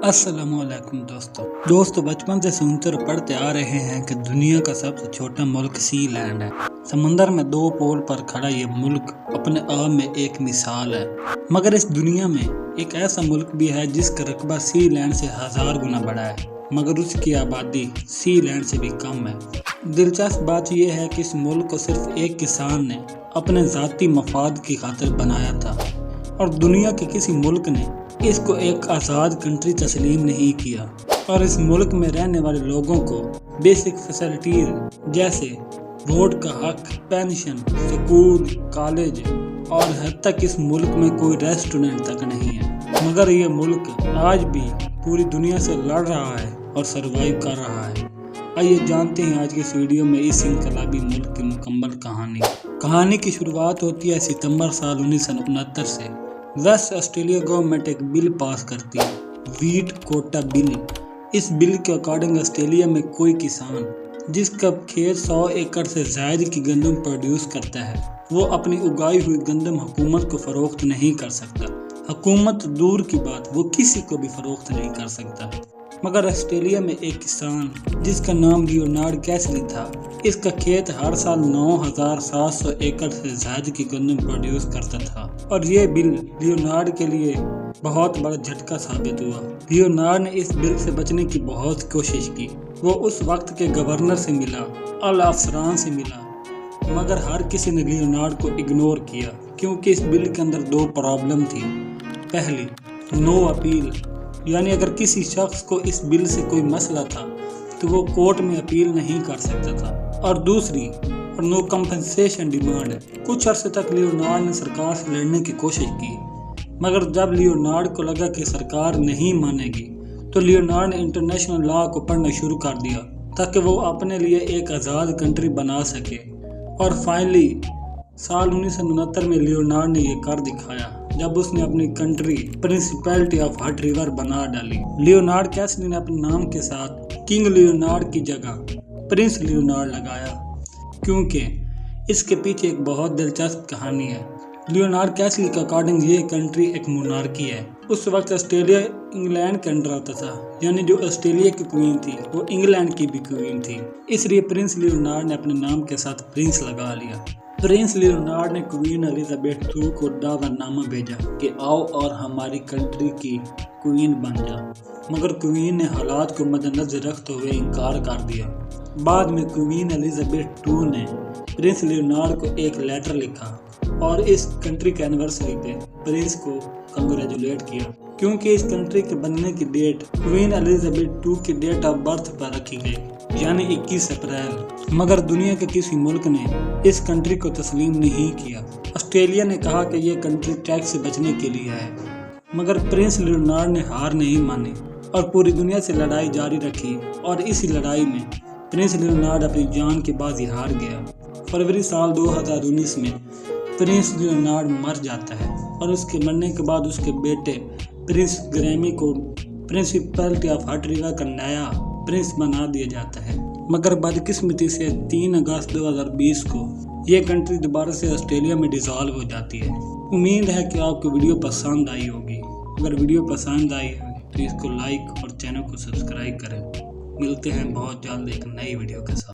السلام علیکم دوستو بچپن سے سنتے اور پڑھتے آ رہے ہیں کہ دنیا کا سب سے چھوٹا ملک سی لینڈ ہے۔ سمندر میں 2 پول پر کھڑا یہ ملک اپنے آپ میں ایک مثال ہے، مگر اس دنیا میں ایک ایسا ملک بھی ہے جس کا رقبہ سی لینڈ سے 1000 گنا بڑا ہے، مگر اس کی آبادی سی لینڈ سے بھی کم ہے۔ دلچسپ بات یہ ہے کہ اس ملک کو صرف ایک کسان نے اپنے ذاتی مفاد کی خاطر بنایا تھا، اور دنیا کے کسی ملک نے اس کو ایک آزاد کنٹری تسلیم نہیں کیا۔ اور اس ملک میں رہنے والے لوگوں کو بیسک فیسلٹیز جیسے روڈ کا حق، پینشن، سکول، کالج اور حتیٰ کہ اس ملک میں کوئی ریسٹورنٹ تک نہیں ہے، مگر یہ ملک آج بھی پوری دنیا سے لڑ رہا ہے اور سروائیو کر رہا ہے۔ آئیے جانتے ہیں آج کی اس ویڈیو میں اس انقلابی ملک کی مکمل کہانی کی شروعات ہوتی ہے ستمبر سال 1969 سے۔ ویسٹ آسٹریلیا گورنمنٹ ایک بل پاس کرتی ہے، ویٹ کوٹا بل۔ اس بل کے اکارڈنگ آسٹریلیا میں کوئی کسان جس کا کھیت 100 ایکڑ سے زائد کی گندم پروڈیوس کرتا ہے، وہ اپنی اگائی ہوئی گندم حکومت کو فروخت نہیں کر سکتا۔ حکومت دور کی بات، وہ کسی کو بھی فروخت نہیں کر سکتا۔ مگر آسٹریلیا میں ایک کسان جس کا نام لیونارڈ کیسلی تھا، اس کا کھیت ہر سال 9700 ایکڑ سے زائد کی گندم پروڈیوس کرتا تھا، اور یہ بل لیونارڈ کے لیے بہت بڑا جھٹکا ثابت ہوا۔ لیونارڈ نے اس بل سے بچنے کی بہت کوشش کی۔ وہ اس وقت کے گورنر سے ملا، اعلیٰ افسران سے ملا، مگر ہر کسی نے لیونارڈ کو اگنور کیا، کیونکہ اس بل کے اندر 2 پرابلم تھی۔ پہلی، نو اپیل، یعنی اگر کسی شخص کو اس بل سے کوئی مسئلہ تھا تو وہ کورٹ میں اپیل نہیں کر سکتا تھا، اور دوسری، نو کمپنسیشن ڈیمانڈ۔ کچھ عرصے تک لیونارڈ نے سرکار سے لڑنے کی کوشش کی، مگر جب لیونارڈ کو لگا کہ سرکار نہیں مانے گی تو لیونارڈ نے انٹرنیشنل لا کو پڑھنا شروع کر دیا تاکہ وہ اپنے لیے ایک آزاد کنٹری بنا سکے۔ اور فائنلی سال 1969 میں لیونارڈ نے یہ کر دکھایا جب اس نے اپنی country principality of hit river بنا ڈالی۔ لیونارڈ کیسلی نے اپنے نام کے ساتھ کنگ لیونارڈ کی جگہ پرنس لیونارڈ لگایا، کیونکہ اس کے پیچھے ایک بہت دلچسپ کہانی ہے۔ لیونارڈ کیسلی کے اکارڈنگ یہ کنٹری ایک مونارکی ہے۔ اس وقت آسٹریلیا انگلینڈ کے انڈر آتا تھا، یعنی جو آسٹریلیا کی کوئین تھی وہ انگلینڈ کی بھی کوئین تھی، اس لیے پرنس لیونارڈ نے اپنے نام کے ساتھ پرنس لگا لیا۔ پرنس لیونارڈ نے کوئین ایلزابتھ II کو دعوت نامہ بھیجا کہ آؤ اور ہماری کنٹری کی کوئین بن جا، مگر کوئین نے حالات کو مد نظر رکھتے ہوئے انکار کر دیا۔ بعد میں کوئین ایلزابتھ II نے پرنس لیونارڈ کو ایک لیٹر لکھا اور اس کنٹری کے اینیورسری پہ پرنس کو کنگریچولیٹ کیا، کیونکہ اس کنٹری کے بننے کی ڈیٹ کوئین ایلزابتھ II کی ڈیٹ آف برتھ پر رکھی گئی، یعنی 21 اپریل۔ مگر دنیا کے کسی ملک نے اس کنٹری کو تسلیم نہیں کیا۔ آسٹریلیا نے کہا کہ یہ کنٹری ٹیکس سے بچنے کے لیے ہے، مگر پرنس لیونارڈ نے ہار نہیں مانی اور پوری دنیا سے لڑائی جاری رکھی، اور اسی لڑائی میں پرنس لیونارڈ اپنی جان کی بازی ہار گیا۔ فروری سال 2019 میں پرنس لیونارڈ مر جاتا ہے، اور اس کے مرنے کے بعد اس کے بیٹے پرنس گریمی کو پرنسپلٹی آف ہٹ ریور کا نیا پرنس بنا دیا جاتا ہے۔ مگر بدقسمتی سے 3 اگست 2020 کو یہ کنٹری دوبارہ سے آسٹریلیا میں ڈیزالو ہو جاتی ہے۔ امید ہے کہ آپ کو ویڈیو پسند آئی ہوگی۔ اگر ویڈیو پسند آئی ہے تو اس کو لائک اور چینل کو سبسکرائب کریں۔ ملتے ہیں بہت جلد ایک نئی ویڈیو کے ساتھ۔